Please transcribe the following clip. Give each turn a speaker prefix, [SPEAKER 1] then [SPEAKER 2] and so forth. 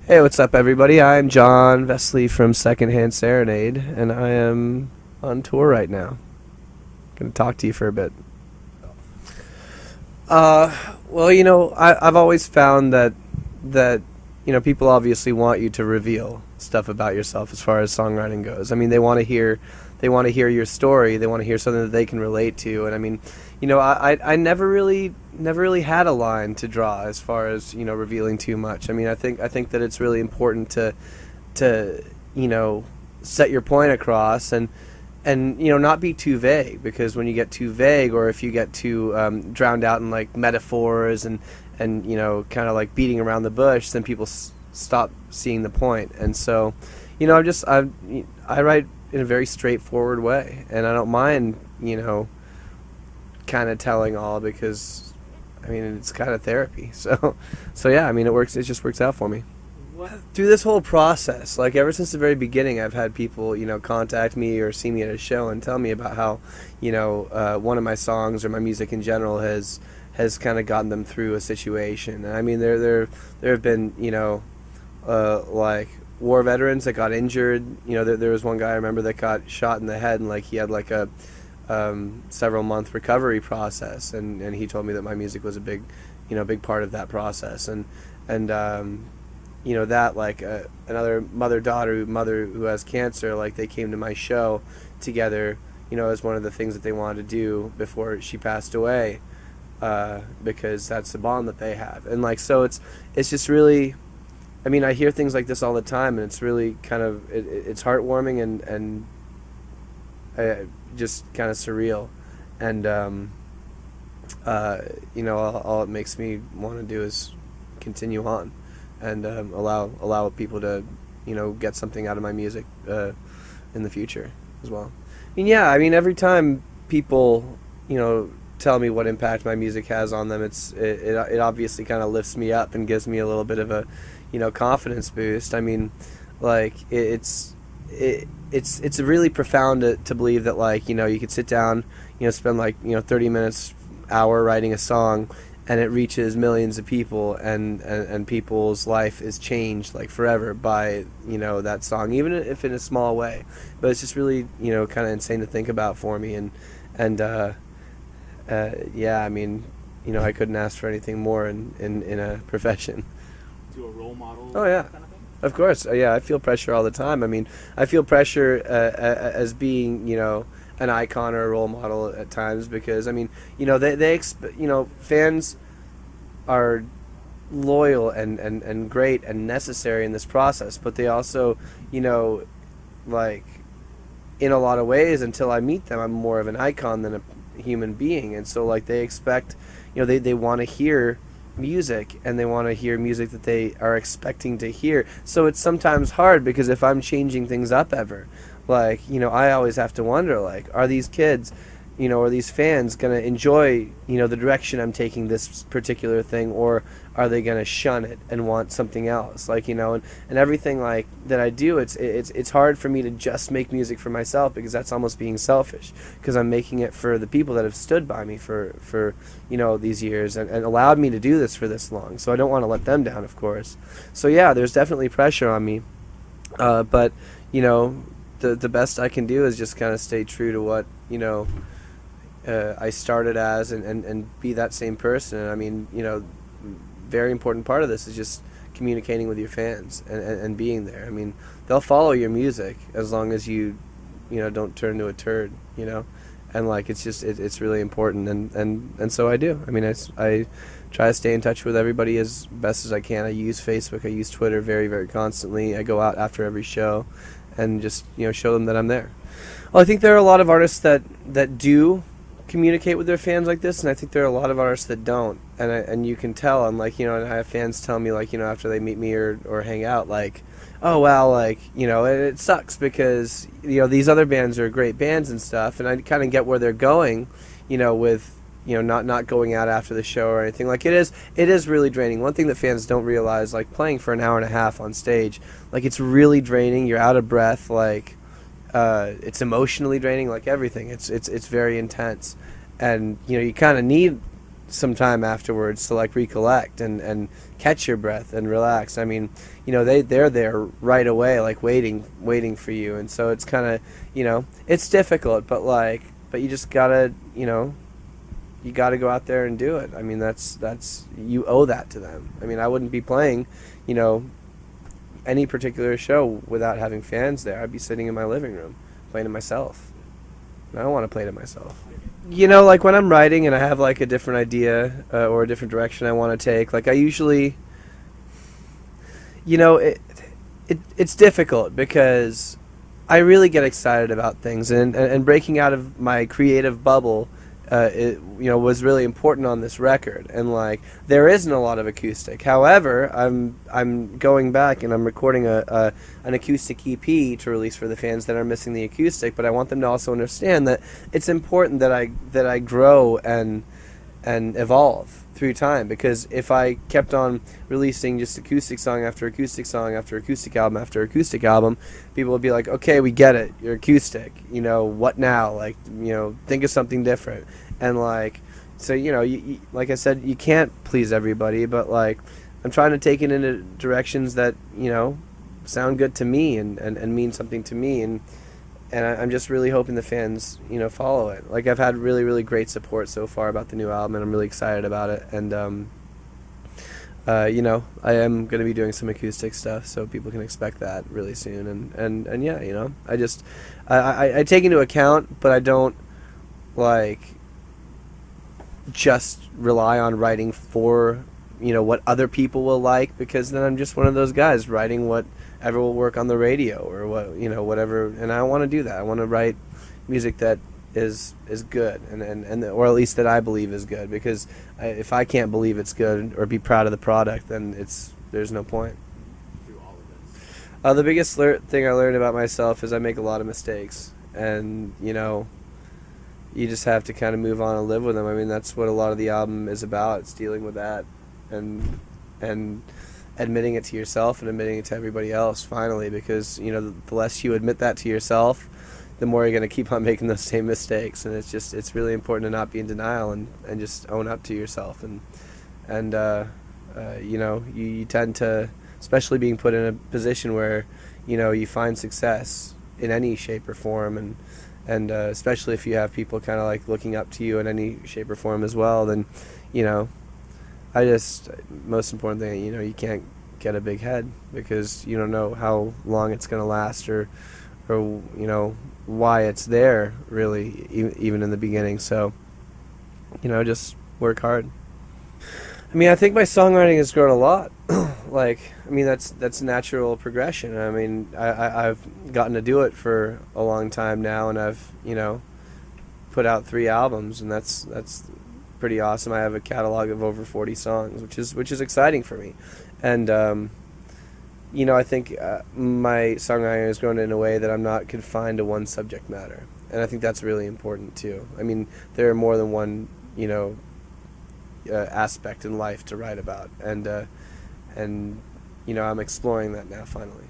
[SPEAKER 1] Hey, what's up, everybody? I'm John Vesley from Secondhand Serenade, and I am on tour right now. Gonna talk to you for a bit. Well, I've always found that people obviously want you to reveal stuff about yourself as far as songwriting goes. I mean, they want to hear your story. They want to hear something that they can relate to. And I mean, I never really had a line to draw as far as revealing too much. I mean, I think that it's really important to set your point across and not be too vague, because when you get too vague, or if you get too drowned out in like metaphors and kind of like beating around the bush, then people stop seeing the point. And so I write in a very straightforward way, and I don't mind kind of telling all, because I mean, it's kind of therapy. So yeah, I mean, it just works out for me. Through this whole process, like ever since the very beginning, I've had people, contact me or see me at a show and tell me about how, one of my songs or my music in general has kind of gotten them through a situation. And I mean, there have been, like war veterans that got injured. There was one guy I remember that got shot in the head, and like he had like a several month recovery process, and he told me that my music was a big part of that process. And that like another mother who has cancer, like they came to my show together, as one of the things that they wanted to do before she passed away, because that's the bond that they have. And like, so it's just really, I mean, I hear things like this all the time, and it's really kind of it's heartwarming and just kind of surreal. And all it makes me want to do is continue on and allow people to get something out of my music in the future as well. I mean, yeah, I mean, every time people tell me what impact my music has on them, it obviously kind of lifts me up and gives me a little bit of a confidence boost. I mean, like it's really profound to believe that, like, you could sit down, spend like 30 minutes, hour writing a song, and it reaches millions of people, and people's life is changed like forever by that song, even if in a small way. But it's just really kind of insane to think about for me. And yeah, I mean, I couldn't ask for anything more in a profession.
[SPEAKER 2] To a role model.
[SPEAKER 1] Oh yeah.
[SPEAKER 2] Kind of thing?
[SPEAKER 1] Of course. Yeah, I feel pressure all the time. I mean, I feel pressure as being an icon or a role model at times, because I mean, fans are loyal and great and necessary in this process, but they also, like, in a lot of ways, until I meet them, I'm more of an icon than a human being. And so, like, they expect, they want to hear music, and they want to hear music that they are expecting to hear. So it's sometimes hard, because if I'm changing things up ever, like, I always have to wonder, like, are these kids, are these fans going to enjoy, the direction I'm taking this particular thing, or are they going to shun it and want something else? Like, and everything like that I do, it's hard for me to just make music for myself, because that's almost being selfish, because I'm making it for the people that have stood by me for these years and allowed me to do this for this long. So I don't want to let them down, of course. So yeah, there's definitely pressure on me. But, the best I can do is just kind of stay true to what, I started as, and be that same person. And I mean, very important part of this is just communicating with your fans and being there. I mean, they'll follow your music as long as you don't turn to a turd, and like, it's just, it's really important. And so I do. I mean, I try to stay in touch with everybody as best as I can. I use Facebook, I use Twitter very, very constantly. I go out after every show and just, show them that I'm there. Well, I think there are a lot of artists that do communicate with their fans like this, and I think there are a lot of artists that don't, and you can tell. And like, I have fans tell me, like, after they meet me or hang out, like, oh wow, like, it sucks because these other bands are great bands and stuff, and I kind of get where they're going, with not going out after the show or anything. Like, it is really draining. One thing that fans don't realize, like, playing for an hour and a half on stage, like, it's really draining. You're out of breath, like, it's emotionally draining, like everything. It's very intense, and you kind of need some time afterwards to like recollect and catch your breath and relax. I mean, they're there right away, like waiting for you, and so it's kind of, it's difficult, but you just gotta, you gotta go out there and do it. I mean, that's you owe that to them. I mean, I wouldn't be playing, any particular show without having fans there. I'd be sitting in my living room playing to myself. I don't want to play to myself. Like when I'm writing and I have like a different idea or a different direction I want to take, like I usually, it's difficult because I really get excited about things, and breaking out of my creative bubble, was really important on this record. And like there isn't a lot of acoustic. However, I'm going back and I'm recording an acoustic EP to release for the fans that are missing the acoustic. But I want them to also understand that it's important that I grow and evolve through time, because if I kept on releasing just acoustic song after acoustic song after acoustic album after acoustic album, people would be like, okay, we get it, you're acoustic, what now, like, think of something different. And like, so you, like I said, you can't please everybody, but like I'm trying to take it into directions that sound good to me and mean something to me, and I'm just really hoping the fans, follow it. Like, I've had really, really great support so far about the new album, and I'm really excited about it. And, I am going to be doing some acoustic stuff, so people can expect that really soon. And yeah, I take into account, but I don't, like, just rely on writing for, what other people will like, because then I'm just one of those guys writing whatever will work on the radio or whatever, and I want to do that. I want to write music that is good and or at least that I believe is good, because if I can't believe it's good or be proud of the product, then there's no point.
[SPEAKER 2] Through all of this,
[SPEAKER 1] The biggest thing I learned about myself is I make a lot of mistakes, and you just have to kind of move on and live with them. I mean, that's what a lot of the album is about. It's dealing with that and admitting it to yourself and admitting it to everybody else finally, because the less you admit that to yourself, the more you're going to keep on making those same mistakes. And it's really important to not be in denial and just own up to yourself, and you tend to, especially being put in a position where you find success in any shape or form, and especially if you have people kind of like looking up to you in any shape or form as well, then most important thing, you can't get a big head, because you don't know how long it's going to last or why it's there really, even in the beginning. So just work hard. I mean, I think my songwriting has grown a lot. That's natural progression. I mean, I've gotten to do it for a long time now, and I've put out 3 albums, and that's pretty awesome. I have a catalog of over 40 songs, which is exciting for me, and I think my songwriting has grown in a way that I'm not confined to one subject matter, and I think that's really important too. I mean, there are more than one aspect in life to write about, and I'm exploring that now finally.